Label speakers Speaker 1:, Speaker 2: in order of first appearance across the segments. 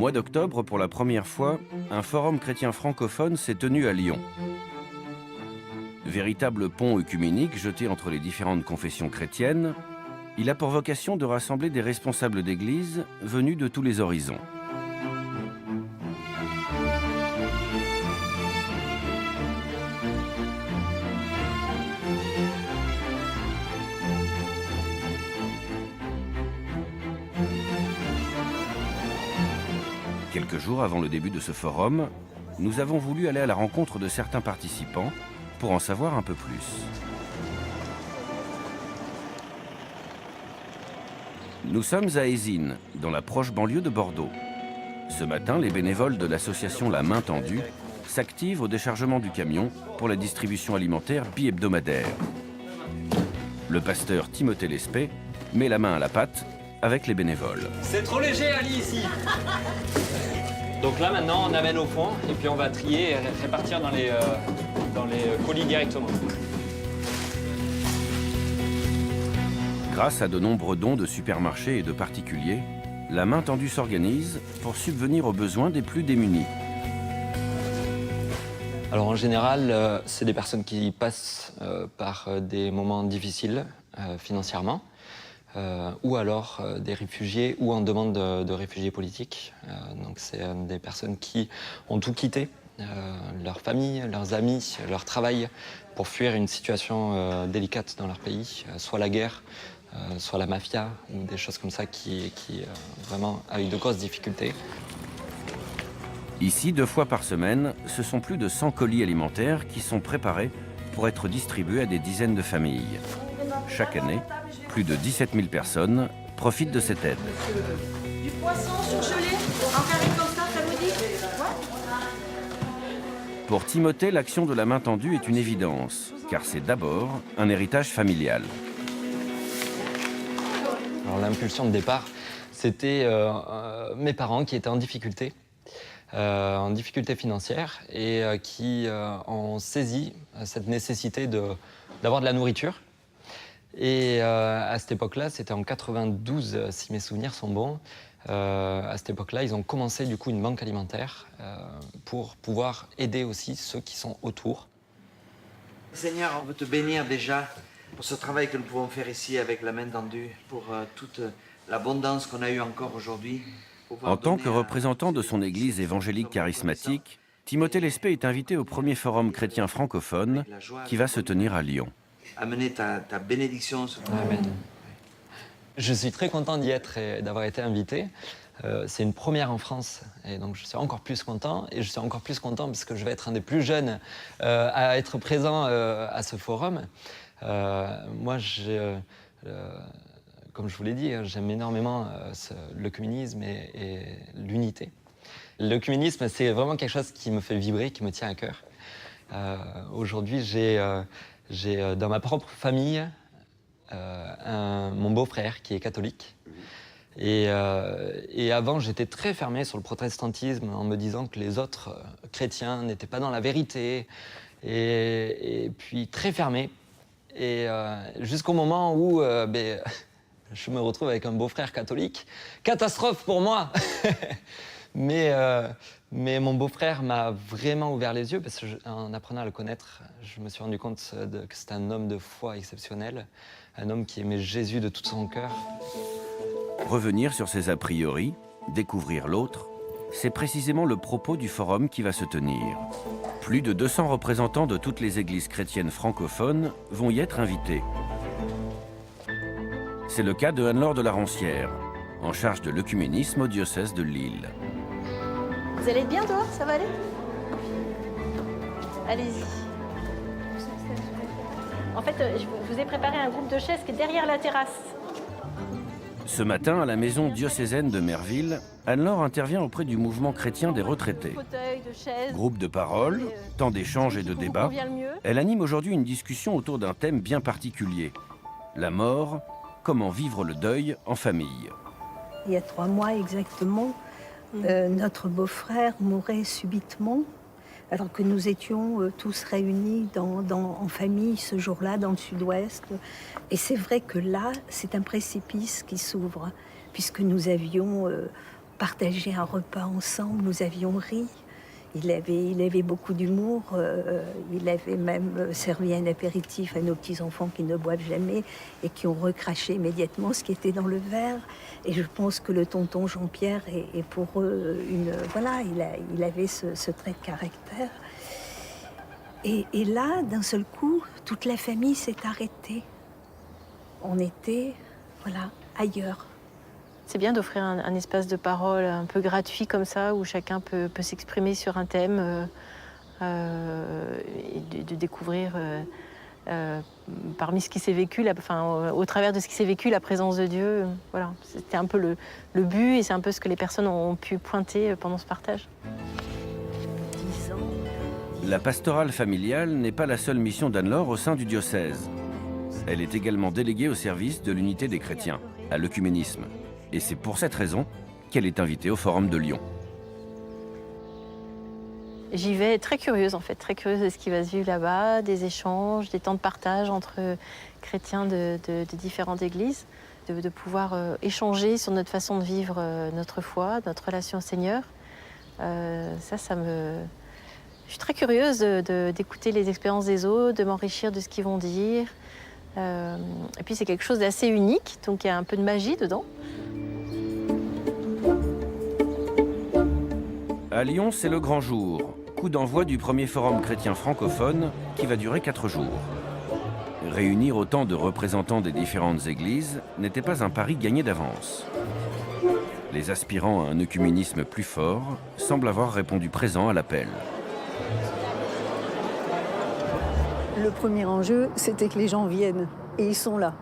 Speaker 1: mois d'octobre, pour la première fois, un forum chrétien francophone s'est tenu à Lyon. Véritable pont œcuménique jeté entre les différentes confessions chrétiennes, il a pour vocation de rassembler des responsables d'église venus de tous les horizons. Quelques jours avant le début de ce forum, nous avons voulu aller à la rencontre de certains participants pour en savoir un peu plus. Nous sommes à Ézines, dans la proche banlieue de Bordeaux. Ce matin, les bénévoles de l'association La Main Tendue s'activent au déchargement du camion pour la distribution alimentaire bi-hebdomadaire. Le pasteur Timothée Lespée met la main à la pâte avec les bénévoles.
Speaker 2: C'est trop léger, Ali, ici. Donc là, maintenant, on amène au fond et puis on va trier et répartir dans les colis directement.
Speaker 1: Grâce à de nombreux dons de supermarchés et de particuliers, La Main Tendue s'organise pour subvenir aux besoins des plus démunis.
Speaker 2: Alors en général, c'est des personnes qui passent par des moments difficiles financièrement, ou alors des réfugiés ou en demande de réfugiés politiques. Donc c'est des personnes qui ont tout quitté, leur famille, leurs amis, leur travail, pour fuir une situation délicate dans leur pays, soit la guerre, soit la mafia, ou des choses comme ça qui vraiment avec de grosses difficultés.
Speaker 1: Ici, 2 fois par semaine, ce sont plus de 100 colis alimentaires qui sont préparés pour être distribués à des dizaines de familles. Chaque année, plus de 17 000 personnes profitent de cette aide.
Speaker 3: Du poisson surgelé, en carré comme ça vous dit?
Speaker 1: Pour Timothée, l'action de La Main Tendue est une évidence, car c'est d'abord un héritage familial.
Speaker 2: Alors l'impulsion de départ, c'était mes parents qui étaient en difficulté financière et qui ont saisi cette nécessité d'avoir de la nourriture. Et à cette époque-là, c'était en 92, si mes souvenirs sont bons. À cette époque-là, ils ont commencé du coup une banque alimentaire pour pouvoir aider aussi ceux qui sont autour.
Speaker 4: Seigneur, on veut te bénir déjà pour ce travail que nous pouvons faire ici avec La Main Tendue, pour toute l'abondance qu'on a eue encore aujourd'hui.
Speaker 1: En tant que représentant de son église évangélique charismatique, Timothée Lespée est invité au premier forum chrétien francophone qui va se tenir à Lyon.
Speaker 4: Amener ta bénédiction sur toi.
Speaker 2: Amen. Je suis très content d'y être et d'avoir été invité. C'est une première en France et donc je suis encore plus content. Et je suis encore plus content parce que je vais être un des plus jeunes à être présent à ce forum. Moi, comme je vous l'ai dit, j'aime énormément l'œcuménisme et l'unité. L'œcuménisme, c'est vraiment quelque chose qui me fait vibrer, qui me tient à cœur. Aujourd'hui, j'ai dans ma propre famille mon beau-frère qui est catholique. Et avant, j'étais très fermé sur le protestantisme en me disant que les autres chrétiens n'étaient pas dans la vérité. Et puis très fermé. Et jusqu'au moment où je me retrouve avec un beau-frère catholique. Catastrophe pour moi. Mais mon beau-frère m'a vraiment ouvert les yeux parce qu'en apprenant à le connaître, je me suis rendu compte que c'était un homme de foi exceptionnel, un homme qui aimait Jésus de tout son cœur.
Speaker 1: Revenir sur ses a priori, découvrir l'autre, c'est précisément le propos du forum qui va se tenir. Plus de 200 représentants de toutes les églises chrétiennes francophones vont y être invités. C'est le cas de Anne-Laure de la Roncière, en charge de l'œcuménisme au diocèse de Lille.
Speaker 3: Vous allez être bien dehors, ça va aller? Allez-y. En fait, je vous ai préparé un groupe de chaises qui est derrière la terrasse.
Speaker 1: Ce matin, à la maison diocésaine de Merville, Anne-Laure intervient auprès du mouvement chrétien des retraités. Groupe de parole, temps d'échange et de débat, elle anime aujourd'hui une discussion autour d'un thème bien particulier. La mort, comment vivre le deuil en famille.
Speaker 5: Il y a 3 mois exactement, notre beau-frère mourait subitement, alors que nous étions tous réunis en famille ce jour-là, dans le sud-ouest. Et c'est vrai que là, c'est un précipice qui s'ouvre, puisque nous avions partagé un repas ensemble, nous avions ri. Il avait beaucoup d'humour, il avait même servi un apéritif à nos petits-enfants qui ne boivent jamais et qui ont recraché immédiatement ce qui était dans le verre. Et je pense que le tonton Jean-Pierre est pour eux voilà, il avait ce trait de caractère. Et là, d'un seul coup, toute la famille s'est arrêtée. On était, voilà, ailleurs.
Speaker 6: C'est bien d'offrir un espace de parole un peu gratuit comme ça, où chacun peut s'exprimer sur un thème et de découvrir parmi ce qui s'est vécu, au travers de ce qui s'est vécu, la présence de Dieu. Voilà, c'était un peu le but et c'est un peu ce que les personnes ont pu pointer pendant ce partage.
Speaker 1: La pastorale familiale n'est pas la seule mission d'Anne-Laure au sein du diocèse. Elle est également déléguée au service de l'unité des chrétiens, à l'œcuménisme. Et c'est pour cette raison qu'elle est invitée au Forum de Lyon.
Speaker 6: J'y vais très curieuse, en fait, très curieuse de ce qui va se vivre là-bas, des échanges, des temps de partage entre chrétiens de différentes églises, de pouvoir échanger sur notre façon de vivre notre foi, notre relation au Seigneur. Je suis très curieuse d'écouter les expériences des autres, de m'enrichir de ce qu'ils vont dire. Et puis c'est quelque chose d'assez unique, donc il y a un peu de magie dedans.
Speaker 1: À Lyon, c'est le grand jour. Coup d'envoi du premier forum chrétien francophone qui va durer 4 jours. Réunir autant de représentants des différentes églises n'était pas un pari gagné d'avance. Les aspirants à un œcuménisme plus fort semblent avoir répondu présent à l'appel.
Speaker 7: Le premier enjeu, c'était que les gens viennent. Et ils sont là.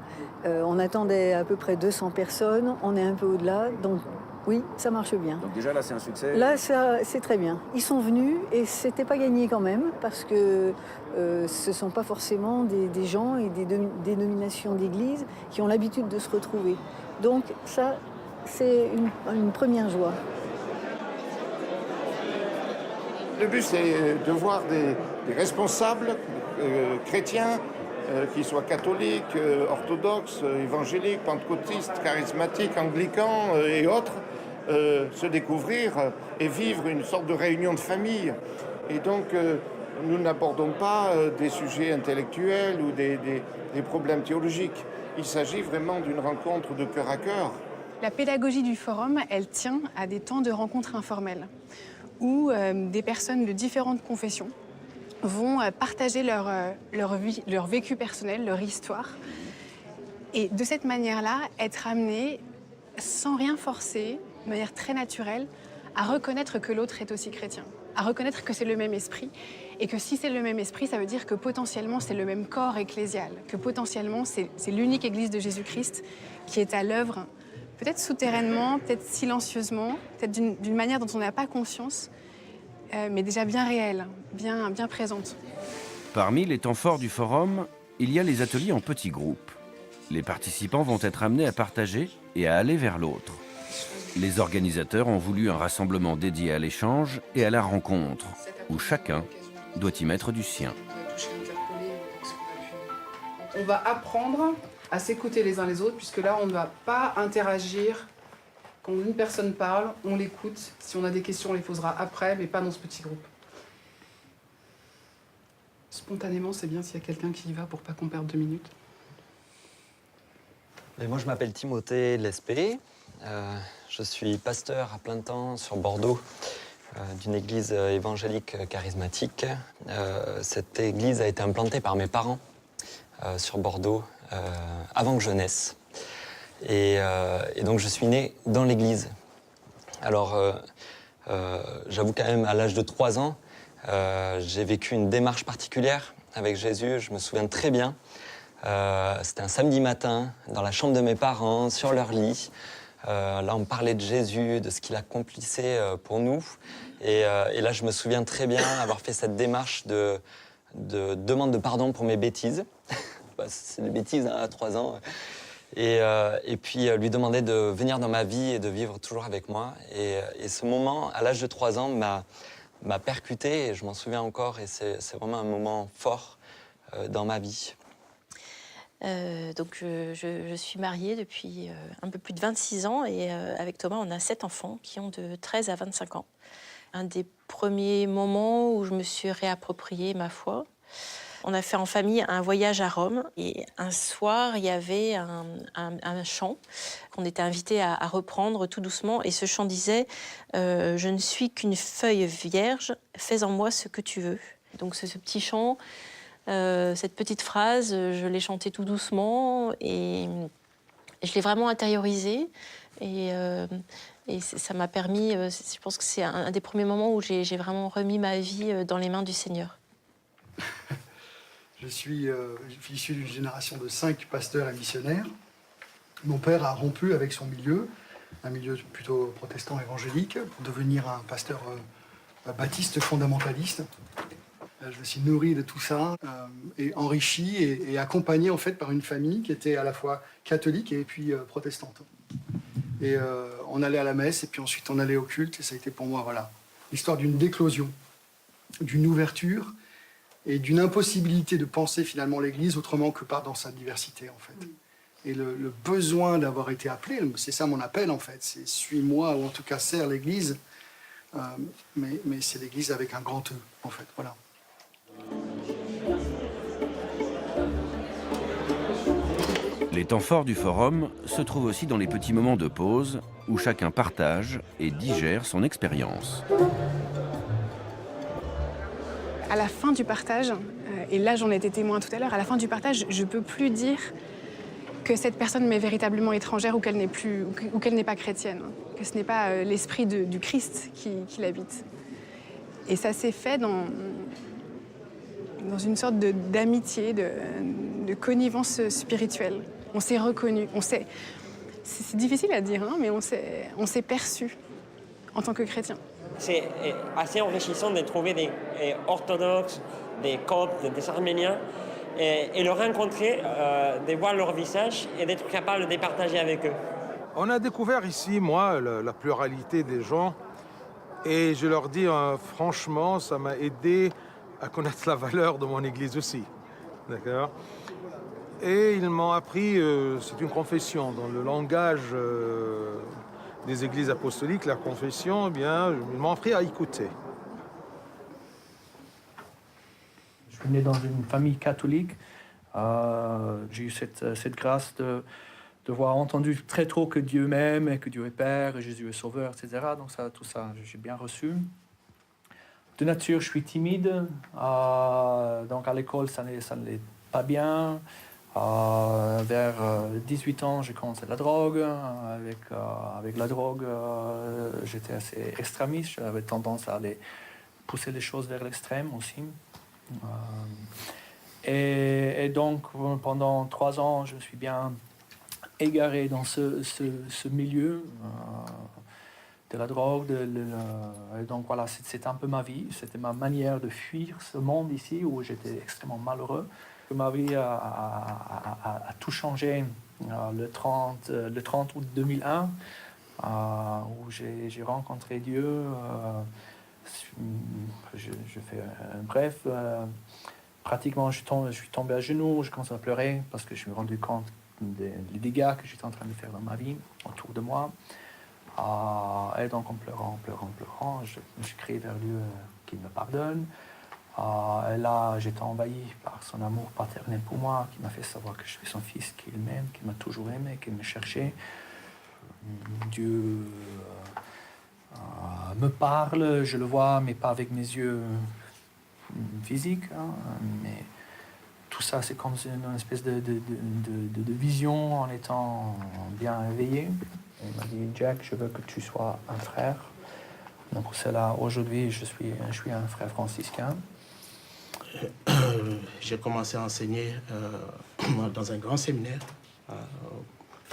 Speaker 7: On attendait à peu près 200 personnes. On est un peu au-delà. Donc oui, ça marche bien.
Speaker 1: Donc déjà là, c'est un succès.
Speaker 7: Là, c'est très bien. Ils sont venus et c'était pas gagné quand même parce que ce sont pas forcément des gens et des dénominations d'église qui ont l'habitude de se retrouver. Donc ça, c'est une première joie.
Speaker 8: Le but, c'est de voir des responsables chrétiens, qu'ils soient catholiques, orthodoxes, évangéliques, pentecôtistes, charismatiques, anglicans et autres, se découvrir et vivre une sorte de réunion de famille. Et donc, nous n'abordons pas des sujets intellectuels ou des problèmes théologiques. Il s'agit vraiment d'une rencontre de cœur à cœur.
Speaker 9: La pédagogie du forum, elle tient à des temps de rencontres informelles où des personnes de différentes confessions vont partager leur vie, leur vécu personnel, leur histoire. Et de cette manière-là, être amené, sans rien forcer, de manière très naturelle, à reconnaître que l'autre est aussi chrétien, à reconnaître que c'est le même esprit, et que si c'est le même esprit, ça veut dire que potentiellement c'est le même corps ecclésial, que potentiellement c'est l'unique Église de Jésus-Christ qui est à l'œuvre, peut-être souterrainement, peut-être silencieusement, peut-être d'une manière dont on n'a pas conscience, mais déjà bien réelle, bien présente.
Speaker 1: Parmi les temps forts du forum, il y a les ateliers en petits groupes. Les participants vont être amenés à partager et à aller vers l'autre. Les organisateurs ont voulu un rassemblement dédié à l'échange et à la rencontre, où chacun doit y mettre du sien.
Speaker 10: On va apprendre à s'écouter les uns les autres, puisque là, on ne va pas interagir. Quand une personne parle, on l'écoute. Si on a des questions, on les posera après, mais pas dans ce petit groupe. Spontanément, c'est bien s'il y a quelqu'un qui y va pour pas qu'on perde 2 minutes.
Speaker 2: Et moi, je m'appelle Timothée Lespé. Je suis pasteur à plein temps sur Bordeaux d'une église évangélique charismatique. Cette église a été implantée par mes parents sur Bordeaux avant que je naisse. Et donc, je suis né dans l'église. Alors, j'avoue quand même, à l'âge de 3 ans, j'ai vécu une démarche particulière avec Jésus. Je me souviens très bien. C'était un samedi matin, dans la chambre de mes parents, sur leur lit. Là, on parlait de Jésus, de ce qu'il accomplissait pour nous. Et là, je me souviens très bien avoir fait cette démarche de demande de pardon pour mes bêtises. C'est des bêtises hein, à 3 ans. Et puis lui demander de venir dans ma vie et de vivre toujours avec moi. Et ce moment, à l'âge de 3 ans, m'a percuté et je m'en souviens encore. Et c'est vraiment un moment fort dans ma vie.
Speaker 6: Donc je suis mariée depuis un peu plus de 26 ans et avec Thomas, on a 7 enfants qui ont de 13 à 25 ans. Un des premiers moments où je me suis réapproprié ma foi. On a fait en famille un voyage à Rome et un soir, il y avait un chant qu'on était invité à reprendre tout doucement. Et ce chant disait « Je ne suis qu'une feuille vierge, fais en moi ce que tu veux ». Donc ce petit chant, cette petite phrase, je l'ai chantée tout doucement et je l'ai vraiment intériorisée. Et ça m'a permis, je pense que c'est un des premiers moments où j'ai vraiment remis ma vie dans les mains du Seigneur.
Speaker 11: Je suis issu d'une génération de 5 pasteurs et missionnaires. Mon père a rompu avec son milieu, un milieu plutôt protestant évangélique, pour devenir un pasteur baptiste fondamentaliste. Je me suis nourri de tout ça et enrichi et accompagné en fait par une famille qui était à la fois catholique et puis protestante. Et on allait à la messe et puis ensuite on allait au culte et ça a été pour moi voilà l'histoire d'une déclosion, d'une ouverture et d'une impossibilité de penser finalement l'Église autrement que dans sa diversité en fait. Et le besoin d'avoir été appelé, c'est ça mon appel en fait, c'est suis-moi ou en tout cas sers l'Église, mais c'est l'Église avec un grand E en fait, voilà.
Speaker 1: Les temps forts du forum se trouvent aussi dans les petits moments de pause où chacun partage et digère son expérience.
Speaker 9: À la fin du partage, et là j'en ai été témoin tout à l'heure, à la fin du partage, je ne peux plus dire que cette personne m'est véritablement étrangère ou qu'elle n'est pas chrétienne, que ce n'est pas l'esprit du Christ qui l'habite. Et ça s'est fait dans une sorte d'amitié, de connivence spirituelle. On s'est reconnus, c'est difficile à dire, hein, mais on s'est perçus en tant que chrétiens.
Speaker 12: C'est assez enrichissant de trouver des orthodoxes, des coptes, des arméniens, et les rencontrer, de voir leur visage et d'être capable de partager avec eux.
Speaker 13: On a découvert ici, moi, la pluralité des gens, et je leur dis franchement, ça m'a aidé à connaître la valeur de mon église aussi. D'accord ? Et ils m'ont appris, c'est une confession, dans le langage des églises apostoliques, la confession, eh bien, ils m'ont appris à écouter.
Speaker 14: Je suis né dans une famille catholique. J'ai eu cette grâce de voir entendu très tôt que Dieu m'aime, et que Dieu est Père, et Jésus est Sauveur, etc. Donc tout ça, j'ai bien reçu. De nature, je suis timide. Donc à l'école, ça n'allait pas bien. Vers 18 ans, j'ai commencé la drogue. Avec la drogue, j'étais assez extrémiste. J'avais tendance à aller pousser les choses vers l'extrême aussi. Et donc, pendant 3 ans, je me suis bien égaré dans ce milieu de la drogue. Et donc voilà, c'était un peu ma vie. C'était ma manière de fuir ce monde ici où j'étais extrêmement malheureux. Ma vie a tout changé le 30 août 2001, où j'ai rencontré Dieu. Je fais bref, pratiquement je suis tombé à genoux, je commence à pleurer parce que je me suis rendu compte des dégâts que j'étais en train de faire dans ma vie, autour de moi. Et donc en pleurant, je crie vers Dieu qu'il me pardonne. Et là, j'étais envahi par son amour paternel pour moi, qui m'a fait savoir que je suis son fils, qu'il m'aime, qu'il m'a toujours aimé, qu'il me cherchait. Dieu me parle, je le vois, mais pas avec mes yeux physiques. Hein, mais tout ça, c'est comme une espèce de vision en étant bien éveillé. Il m'a dit, Jack, je veux que tu sois un frère. Donc c'est là, aujourd'hui, je suis un frère franciscain.
Speaker 15: J'ai commencé à enseigner dans un grand séminaire.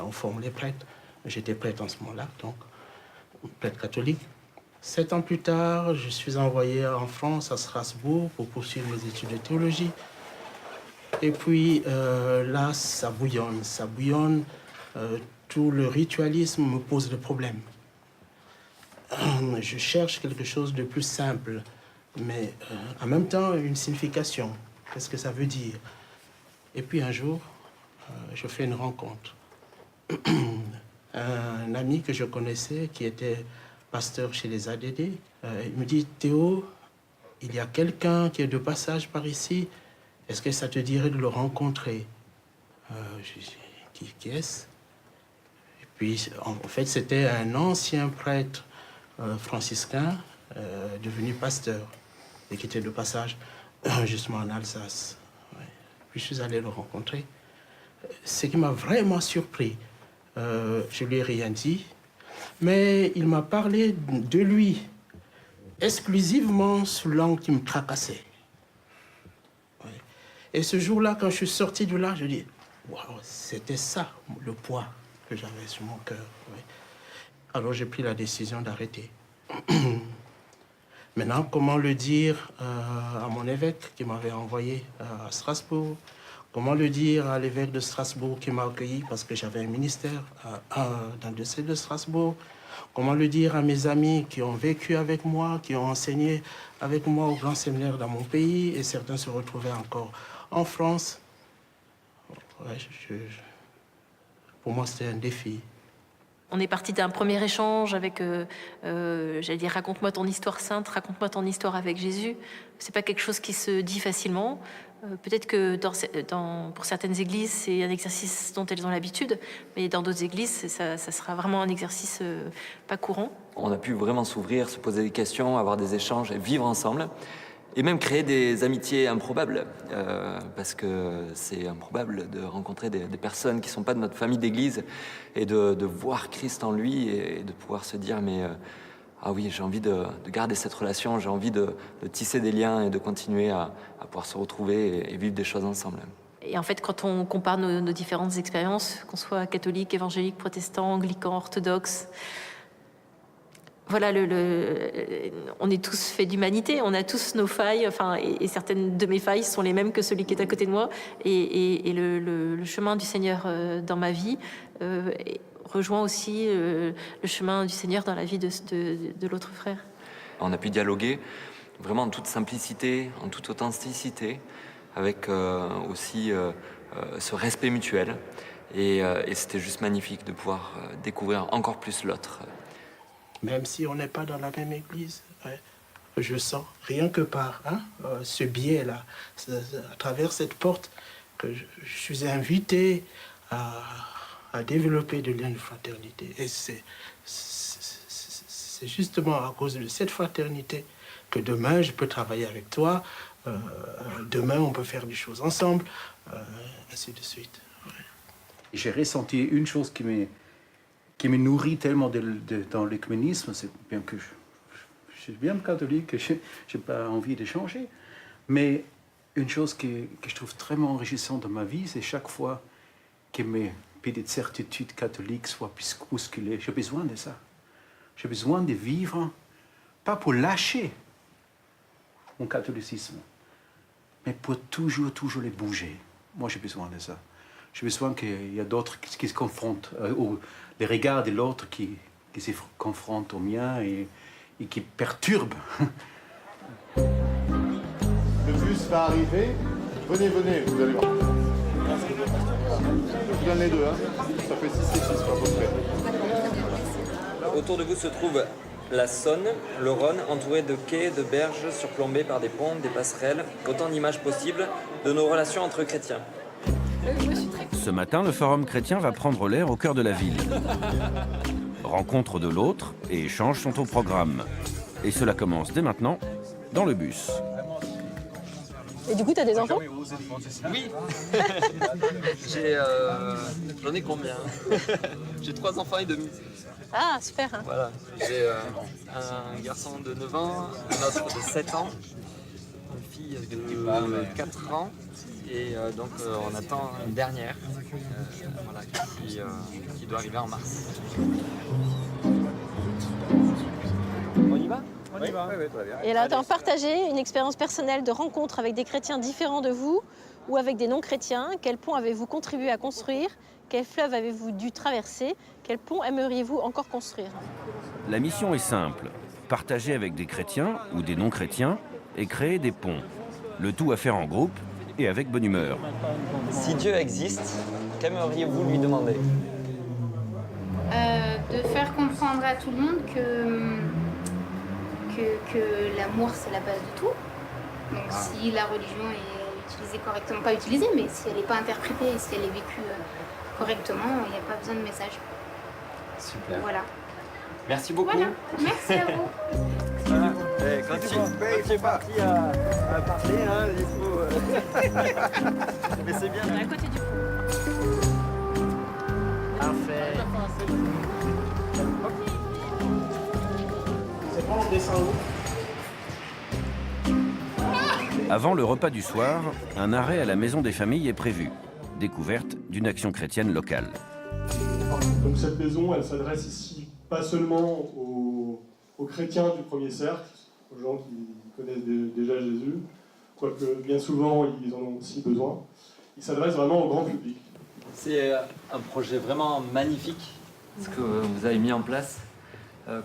Speaker 15: On forme les prêtres. J'étais prêtre en ce moment-là, donc prêtre catholique. 7 ans plus tard, je suis envoyé en France, à Strasbourg, pour poursuivre mes études de théologie. Et puis là, ça bouillonne. Tout le ritualisme me pose des problèmes. Je cherche quelque chose de plus simple, mais en même temps une signification. Qu'est-ce que ça veut dire? Et puis un jour, je fais une rencontre. Un ami que je connaissais, qui était pasteur chez les ADD, il me dit « Théo, il y a quelqu'un qui est de passage par ici, est-ce que ça te dirait de le rencontrer ?» Je dis « Qui est-ce ?» Et puis, en fait, c'était un ancien prêtre franciscain devenu pasteur et qui était de passage justement en Alsace. Ouais. Puis je suis allé le rencontrer. Ce qui m'a vraiment surpris, je lui ai rien dit, mais il m'a parlé de lui exclusivement sous l'angle qui me tracassait. Ouais. Et ce jour-là, quand je suis sorti de là, je dis, waouh, c'était ça le poids que j'avais sur mon cœur. Ouais. Alors j'ai pris la décision d'arrêter. Maintenant, comment le dire à mon évêque qui m'avait envoyé à Strasbourg? Comment le dire à l'évêque de Strasbourg qui m'a accueilli parce que j'avais un ministère dans le diocèse de Strasbourg? Comment le dire à mes amis qui ont vécu avec moi, qui ont enseigné avec moi au grand séminaire dans mon pays et certains se retrouvaient encore en France? Ouais, pour moi, c'était un défi.
Speaker 6: On est parti d'un premier échange avec, j'allais dire, raconte-moi ton histoire sainte, raconte-moi ton histoire avec Jésus. C'est pas quelque chose qui se dit facilement. Peut-être que pour certaines églises, c'est un exercice dont elles ont l'habitude, mais dans d'autres églises, ça sera vraiment un exercice pas courant.
Speaker 2: On a pu vraiment s'ouvrir, se poser des questions, avoir des échanges et vivre ensemble. Et même créer des amitiés improbables, parce que c'est improbable de rencontrer des personnes qui ne sont pas de notre famille d'église et de voir Christ en lui et de pouvoir se dire mais ah oui, j'ai envie de garder cette relation, j'ai envie de tisser des liens et de continuer à pouvoir se retrouver et vivre des choses ensemble.
Speaker 6: Et en fait, quand on compare nos différentes expériences, qu'on soit catholique, évangélique, protestant, anglican, orthodoxe, voilà, on est tous faits d'humanité, on a tous nos failles, enfin, et certaines de mes failles sont les mêmes que celui qui est à côté de moi. Et le chemin du Seigneur dans ma vie rejoint aussi le chemin du Seigneur dans la vie de l'autre frère.
Speaker 2: On a pu dialoguer vraiment en toute simplicité, en toute authenticité, avec aussi ce respect mutuel. Et c'était juste magnifique de pouvoir découvrir encore plus l'autre.
Speaker 15: Même si on n'est pas dans la même église, ouais, je sens, rien que par ce biais-là, à travers cette porte, que je suis invité à développer des liens de fraternité. Et c'est justement à cause de cette fraternité que demain, je peux travailler avec toi, demain, on peut faire des choses ensemble, ainsi de suite. Ouais.
Speaker 16: J'ai ressenti une chose qui me nourrit tellement dans l'écuménisme, c'est bien que je suis bien catholique, que je n'ai pas envie de changer. Mais une chose que je trouve très enrichissante dans ma vie, c'est chaque fois que mes petites certitudes catholiques soient bousculées. J'ai besoin de ça. J'ai besoin de vivre, pas pour lâcher mon catholicisme, mais pour toujours les bouger. Moi, j'ai besoin de ça. J'ai besoin qu'il y ait d'autres qui se confrontent, ou les regards de l'autre qui se confrontent au mien et qui perturbent.
Speaker 8: Le bus va arriver. Venez, vous allez voir. Je donne les deux, hein. Ça fait 6 et 6 à peu près.
Speaker 2: Autour de vous se trouve la Saône, le Rhône, entouré de quais, de berges, surplombés par des ponts, des passerelles, autant d'images possibles de nos relations entre chrétiens.
Speaker 1: Ce matin, le Forum chrétien va prendre l'air au cœur de la ville. Rencontre de l'autre et échanges sont au programme. Et cela commence dès maintenant, dans le bus.
Speaker 6: Et du coup, tu as des enfants?
Speaker 2: Oui. J'en ai combien? J'ai 3 enfants et demi.
Speaker 6: Ah, super. Hein.
Speaker 2: Voilà. J'ai un garçon de 9 ans, un autre de 7 ans, une fille de 4 ans. Et donc on attend une dernière voilà, qui doit arriver en mars. On y va? On y va. Oui, très bien.
Speaker 6: Et là, tu as partagé une expérience personnelle de rencontre avec des chrétiens différents de vous ou avec des non-chrétiens. Quel pont avez-vous contribué à construire? Quel fleuve avez-vous dû traverser? Quel pont aimeriez-vous encore construire?
Speaker 1: La mission est simple. Partager avec des chrétiens ou des non-chrétiens et créer des ponts. Le tout à faire en groupe et avec bonne humeur.
Speaker 2: Si Dieu existe, qu'aimeriez-vous lui demander?
Speaker 17: De faire comprendre à tout le monde que l'amour c'est la base de tout. Donc si la religion est utilisée correctement, pas utilisée, mais si elle n'est pas interprétée et si elle est vécue correctement, il n'y a pas besoin de message.
Speaker 2: Super.
Speaker 17: Voilà.
Speaker 2: Merci beaucoup.
Speaker 17: Voilà. Merci à vous.
Speaker 2: Quand tu es parti à parler, hein, il faut... Mais c'est bien.
Speaker 6: À côté du pont.
Speaker 2: Parfait.
Speaker 15: C'est bon, on descend où?
Speaker 1: Avant le repas du soir, un arrêt à la maison des familles est prévu. Découverte d'une action chrétienne locale.
Speaker 18: Donc cette maison, elle s'adresse ici pas seulement aux chrétiens du premier cercle, aux gens qui connaissent déjà Jésus, quoique bien souvent ils en ont aussi besoin. Il s'adresse vraiment au grand public.
Speaker 2: C'est un projet vraiment magnifique, ce que vous avez mis en place.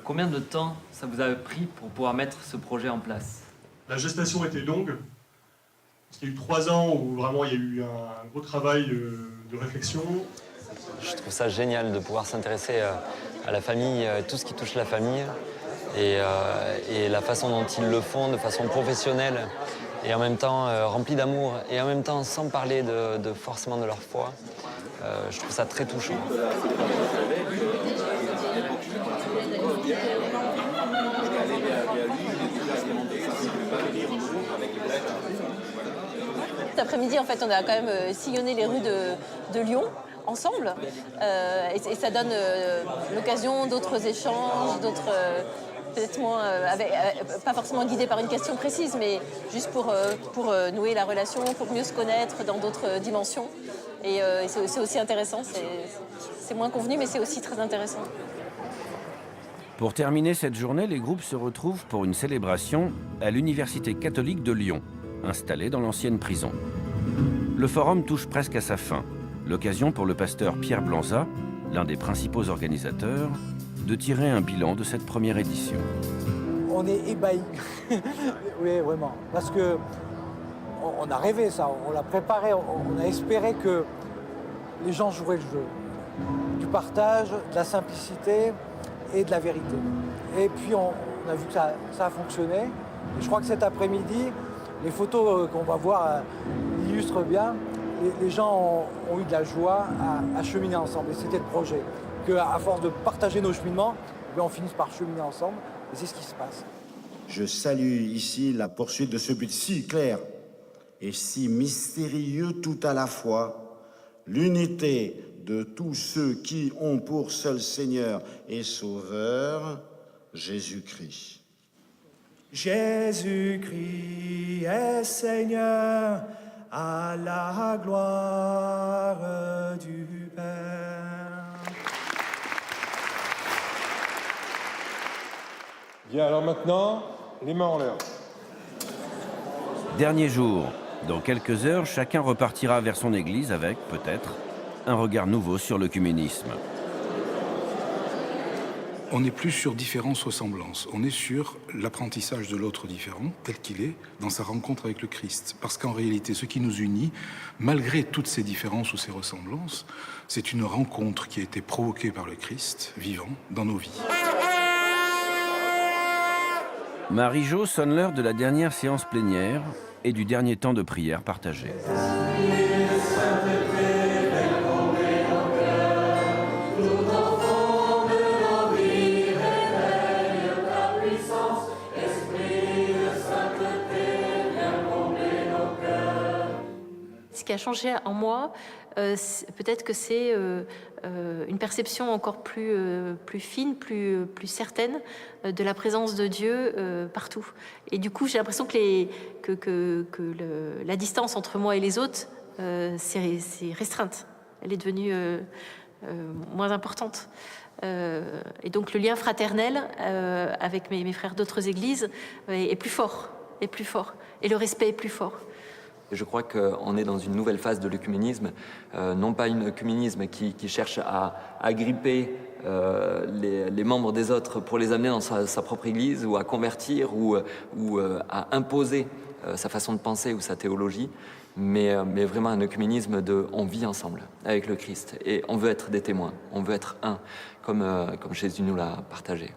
Speaker 2: Combien de temps ça vous a pris pour pouvoir mettre ce projet en place?
Speaker 18: La gestation était longue. Il y a eu 3 ans où vraiment il y a eu un gros travail de réflexion.
Speaker 2: Je trouve ça génial de pouvoir s'intéresser à la famille, tout ce qui touche la famille, et la façon dont ils le font de façon professionnelle, et en même temps rempli d'amour, et en même temps sans parler de forcément de leur foi. Je trouve ça très touchant.
Speaker 6: Cet après-midi, en fait, on a quand même sillonné les rues de Lyon ensemble, et ça donne l'occasion d'autres échanges, d'autres peut-être moins, pas forcément guidés par une question précise, mais juste pour nouer la relation, pour mieux se connaître dans d'autres dimensions. Et c'est aussi intéressant, c'est moins convenu, mais c'est aussi très intéressant.
Speaker 1: Pour terminer cette journée, les groupes se retrouvent pour une célébration à l'Université catholique de Lyon, installée dans l'ancienne prison. Le forum touche presque à sa fin. L'occasion pour le pasteur Pierre Blanza, l'un des principaux organisateurs, de tirer un bilan de cette première édition.
Speaker 19: On est ébahis, oui vraiment, parce que on a rêvé ça, on l'a préparé, on a espéré que les gens joueraient le jeu, du partage, de la simplicité et de la vérité. Et puis on a vu que ça a fonctionné. Et je crois que cet après-midi, les photos qu'on va voir illustrent bien. Les gens ont eu de la joie à cheminer ensemble. Et c'était le projet. Qu'à force de partager nos cheminements, on finisse par cheminer ensemble. Et c'est ce qui se passe.
Speaker 20: Je salue ici la poursuite de ce but si clair et si mystérieux tout à la fois, l'unité de tous ceux qui ont pour seul Seigneur et Sauveur Jésus-Christ.
Speaker 21: Jésus-Christ est Seigneur, à la gloire du Père.
Speaker 18: Bien, alors maintenant, les mains en l'air.
Speaker 1: Dernier jour. Dans quelques heures, chacun repartira vers son église avec, peut-être, un regard nouveau sur l'œcuménisme.
Speaker 22: On n'est plus sur différence-ressemblance, on est sur l'apprentissage de l'autre différent, tel qu'il est, dans sa rencontre avec le Christ. Parce qu'en réalité, ce qui nous unit, malgré toutes ces différences ou ces ressemblances, c'est une rencontre qui a été provoquée par le Christ, vivant, dans nos vies.
Speaker 1: Marie-Jo sonne l'heure de la dernière séance plénière et du dernier temps de prière partagé.
Speaker 6: Ce qui a changé en moi, peut-être que c'est une perception encore plus fine, plus certaine de la présence de Dieu partout. Et du coup, j'ai l'impression que la distance entre moi et les autres s'est restreinte. Elle est devenue moins importante. Et donc le lien fraternel avec mes frères d'autres églises est plus fort, et le respect est plus fort.
Speaker 2: Je crois qu'on est dans une nouvelle phase de l'œcuménisme, non pas un œcuménisme qui cherche à agripper les membres des autres pour les amener dans sa propre église ou à convertir ou à imposer sa façon de penser ou sa théologie, mais vraiment un œcuménisme de on vit ensemble avec le Christ et on veut être des témoins, on veut être un, comme Jésus nous l'a partagé.